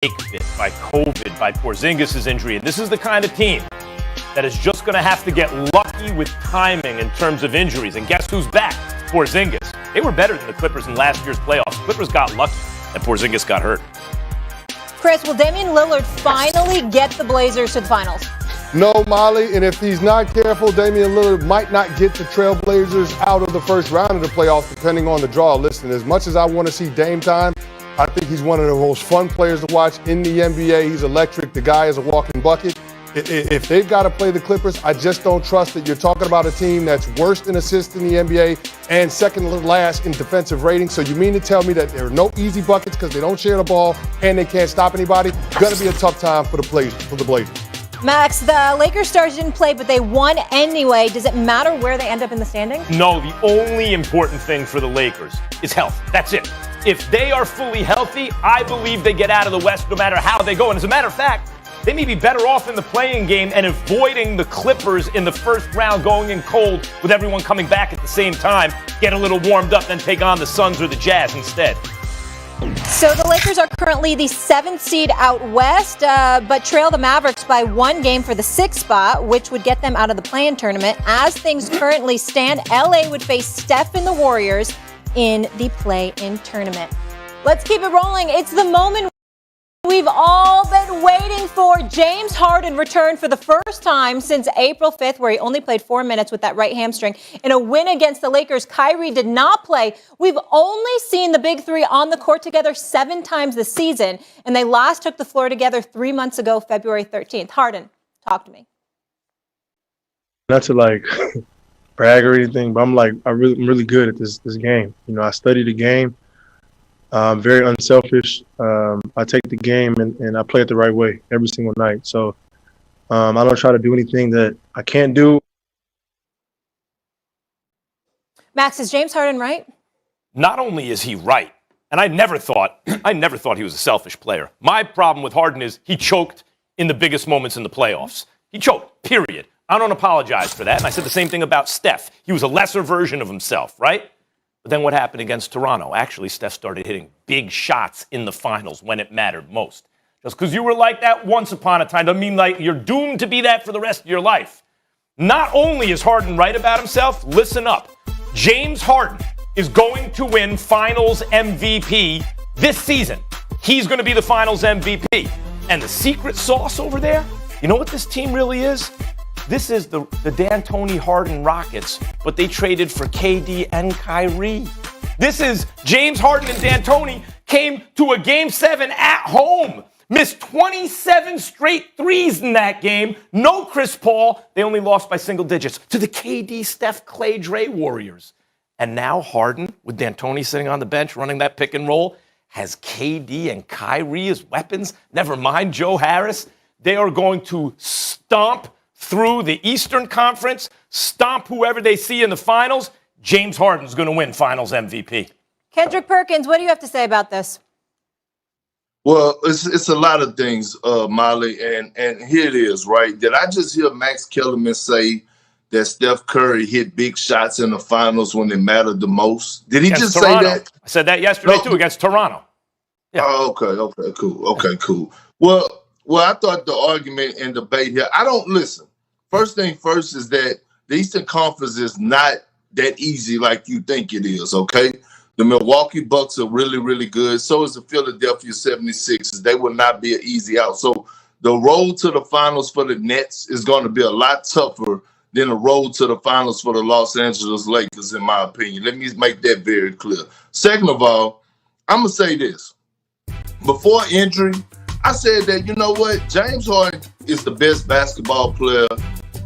bit by COVID, by Porzingis' injury. And this is the kind of team that is just going to have to get lucky with timing in terms of injuries. And guess who's back? Porzingis. They were better than the Clippers in last year's playoffs. Clippers got lucky, and Porzingis got hurt. Chris, will Damian Lillard finally get the Blazers to the finals? No, Molly, and if he's not careful, Damian Lillard might not get the Trailblazers out of the first round of the playoffs, depending on the draw. Listen, as much as I want to see Dame time, I think he's one of the most fun players to watch in the NBA. He's electric. The guy is a walking bucket. If they've got to play the Clippers, I just don't trust that. You're talking about a team that's worst in assists in the NBA and second to last in defensive rating. So you mean to tell me that there are no easy buckets because they don't share the ball and they can't stop anybody? Going to be a tough time for the Blazers. Max, the Lakers stars didn't play, but they won anyway. Does it matter where they end up in the standings? No, the only important thing for the Lakers is health. That's it. If they are fully healthy, I believe they get out of the West no matter how they go. And as a matter of fact, they may be better off in the play-in game and avoiding the Clippers in the first round going in cold with everyone coming back at the same time, get a little warmed up, then take on the Suns or the Jazz instead. So the Lakers are currently the 7th seed out west, but trail the Mavericks by 1 game for the 6th spot, which would get them out of the play-in tournament. As things currently stand, LA would face Steph and the Warriors in the play-in tournament. Let's keep it rolling. It's the moment we've all been waiting for. James Harden returned for the first time since April 5th, where he only played 4 minutes with that right hamstring. In a win against the Lakers, Kyrie did not play. We've only seen the big three on the court together 7 times this season, and they last took the floor together 3 months ago, February 13th. Harden, talk to me. Not to brag or anything, but I'm really good at this game. You know, I study the game. I'm very unselfish. I take the game and I play it the right way every single night. So I don't try to do anything that I can't do. Max, is James Harden right? Not only is he right, and I never thought he was a selfish player. My problem with Harden is he choked in the biggest moments in the playoffs. He choked, period. I don't apologize for that. And I said the same thing about Steph. He was a lesser version of himself, right? But then what happened against Toronto? Actually, Steph started hitting big shots in the finals when it mattered most. Just because you were like that once upon a time doesn't mean you're doomed to be that for the rest of your life. Not only is Harden right about himself, listen up. James Harden is going to win Finals MVP this season. He's going to be the Finals MVP. And the secret sauce over there, you know what this team really is? This is the D'Antoni Harden Rockets, but they traded for KD and Kyrie. This is James Harden and D'Antoni came to a Game 7 at home. Missed 27 straight threes in that game. No Chris Paul. They only lost by single digits to the KD, Steph, Clay, Dre Warriors. And now Harden, with D'Antoni sitting on the bench running that pick and roll, has KD and Kyrie as weapons. Never mind Joe Harris. They are going to stomp through the Eastern Conference, stomp whoever they see in the finals. James Harden's going to win Finals MVP. Kendrick Perkins, what do you have to say about this? Well, it's a lot of things, Molly, and here it is, right? Did I just hear Max Kellerman say that Steph Curry hit big shots in the finals when it mattered the most? Did he against just Toronto. say that? I said that yesterday, too, against Toronto. Yeah. Oh, okay, cool. Well, I thought the argument and debate here, listen. First thing first is that the Eastern Conference is not that easy like you think it is, okay? The Milwaukee Bucks are really, really good. So is the Philadelphia 76ers. They will not be an easy out. So the road to the finals for the Nets is going to be a lot tougher than the road to the finals for the Los Angeles Lakers, in my opinion. Let me make that very clear. Second of all, I'm going to say this. Before injury, I said that, you know what? James Harden is the best basketball player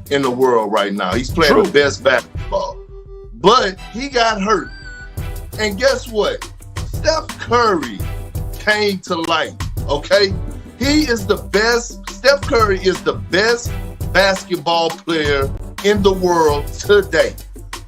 in the world right now. He's playing the best basketball. But he got hurt. And guess what? Steph Curry came to light, okay? He is the best. Steph Curry is the best basketball player in the world today.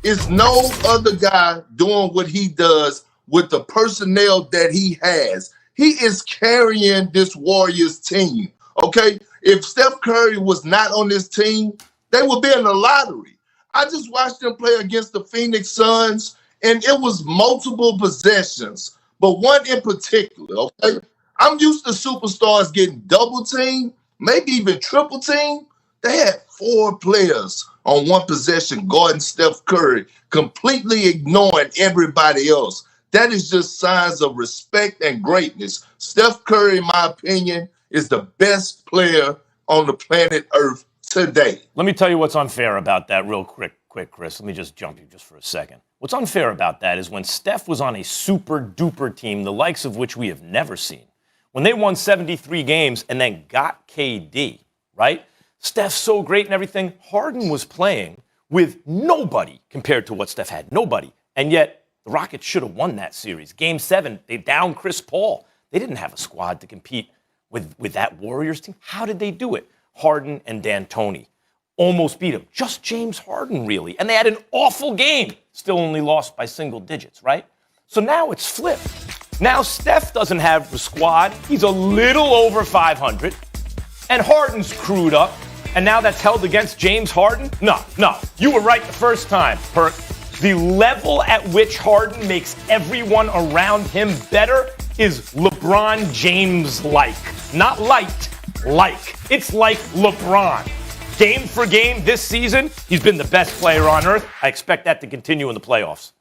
It's no other guy doing what he does with the personnel that he has. He is carrying this Warriors team, okay? If Steph Curry was not on this team, they would be in the lottery. I just watched them play against the Phoenix Suns, and it was multiple possessions, but one in particular, okay? I'm used to superstars getting double teamed, maybe even triple teamed. They had 4 players on one possession guarding Steph Curry, completely ignoring everybody else. That is just signs of respect and greatness. Steph Curry, in my opinion, is the best player on the planet Earth today. Let me tell you what's unfair about that real quick, Chris. Let me just jump you just for a second. What's unfair about that is when Steph was on a super-duper team, the likes of which we have never seen, when they won 73 games and then got KD, right? Steph's so great and everything. Harden was playing with nobody compared to what Steph had. Nobody. And yet, the Rockets should have won that series. Game 7, they downed Chris Paul. They didn't have a squad to compete with that Warriors team. How did they do it? Harden and D'Antoni almost beat him. Just James Harden, really. And they had an awful game. Still only lost by single digits, right? So now it's flipped. Now Steph doesn't have the squad. He's a little over 500. And Harden's crewed up. And now that's held against James Harden? No. You were right the first time, Perk. The level at which Harden makes everyone around him better is LeBron James-like. Not light, like. It's like LeBron. Game for game this season, he's been the best player on earth. I expect that to continue in the playoffs.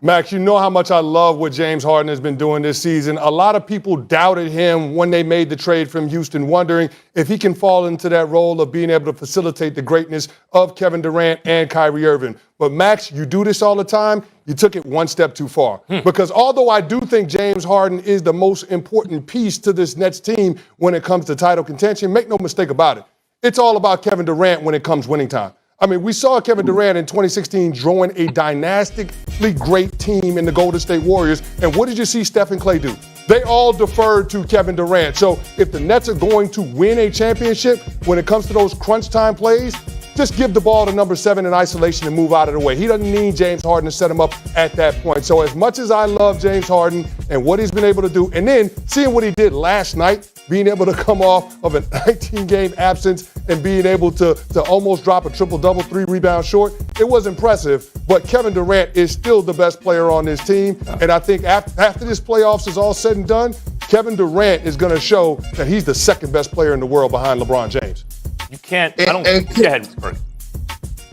Max, you know how much I love what James Harden has been doing this season. A lot of people doubted him when they made the trade from Houston, wondering if he can fall into that role of being able to facilitate the greatness of Kevin Durant and Kyrie Irving. But Max, you do this all the time. You took it one step too far. Because although I do think James Harden is the most important piece to this Nets team when it comes to title contention, make no mistake about it. It's all about Kevin Durant when it comes winning time. I mean, we saw Kevin Durant in 2016 drawing a dynastically great team in the Golden State Warriors. And what did you see Steph and Klay do? They all deferred to Kevin Durant. So if the Nets are going to win a championship when it comes to those crunch time plays, just give the ball to number 7 in isolation and move out of the way. He doesn't need James Harden to set him up at that point. So as much as I love James Harden and what he's been able to do, and then seeing what he did last night, being able to come off of a 19-game absence and being able to almost drop a triple-double, 3 rebounds short, it was impressive. But Kevin Durant is still the best player on this team. And I think after this playoffs is all said and done, Kevin Durant is going to show that he's the second best player in the world behind LeBron James. You can't. Go ahead, Bert.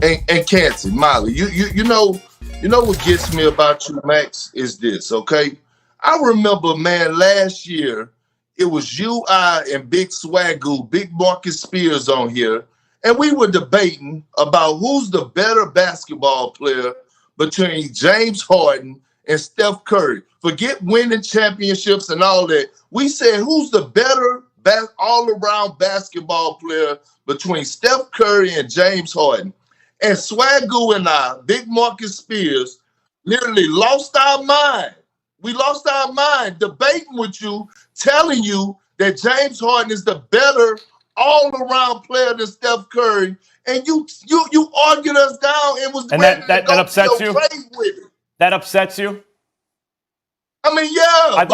And Canty, Molly, you know what gets me about you, Max, is this, okay? I remember, man, last year, it was you, I, and Big Swagoo, Big Marcus Spears on here, and we were debating about who's the better basketball player between James Harden and Steph Curry. Forget winning championships and all that. We said who's the better all-around basketball player between Steph Curry and James Harden. And Swagoo and I, Big Marcus Spears, literally lost our mind. We lost our mind debating with you, telling you that James Harden is the better all-around player than Steph Curry. And you argued us down and was ready that to go upsets you? with it. That upsets you? I mean, yeah. I'd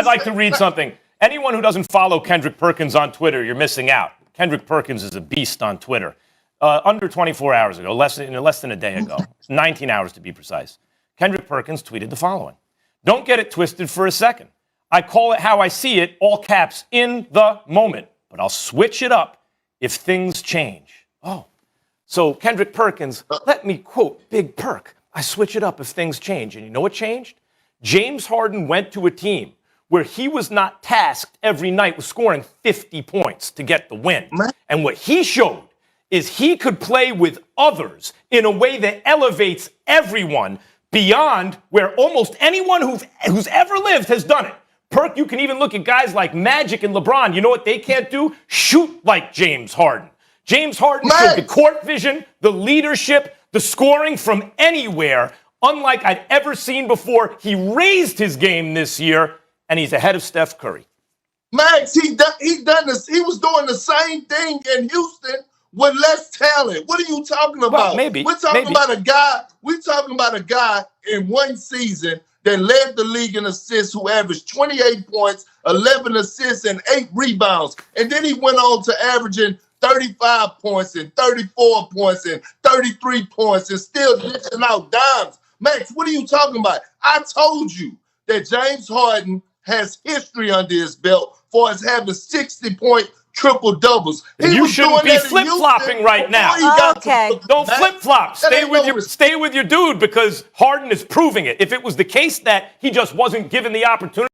like to read something. Anyone who doesn't follow Kendrick Perkins on Twitter, you're missing out. Kendrick Perkins is a beast on Twitter. Under 24 hours ago, less than a day ago, 19 hours to be precise, Kendrick Perkins tweeted the following. Don't get it twisted for a second. I call it how I see it, all caps, in the moment. But I'll switch it up if things change. Oh, so Kendrick Perkins, let me quote Big Perk. I switch it up if things change. And you know what changed? James Harden went to a team where he was not tasked every night with scoring 50 points to get the win. And what he showed is he could play with others in a way that elevates everyone beyond where almost anyone who's ever lived has done it. Perk, you can even look at guys like Magic and LeBron. You know what they can't do? Shoot like James Harden. James Harden showed the court vision, the leadership, the scoring from anywhere, unlike I'd ever seen before. He raised his game this year, and he's ahead of Steph Curry. Max, he done this. He was doing the same thing in Houston with less talent. What are you talking about? Well, maybe. We're talking about a guy in one season that led the league in assists, who averaged 28 points, 11 assists, and 8 rebounds. And then he went on to averaging 35 points and 34 points and 33 points and still dishing out dimes. Max, what are you talking about? I told you that James Harden has history under his belt for us having 60-point triple-doubles. You shouldn't be flip-flopping right now. Okay. Don't flip-flop. Stay with your dude because Harden is proving it. If it was the case that he just wasn't given the opportunity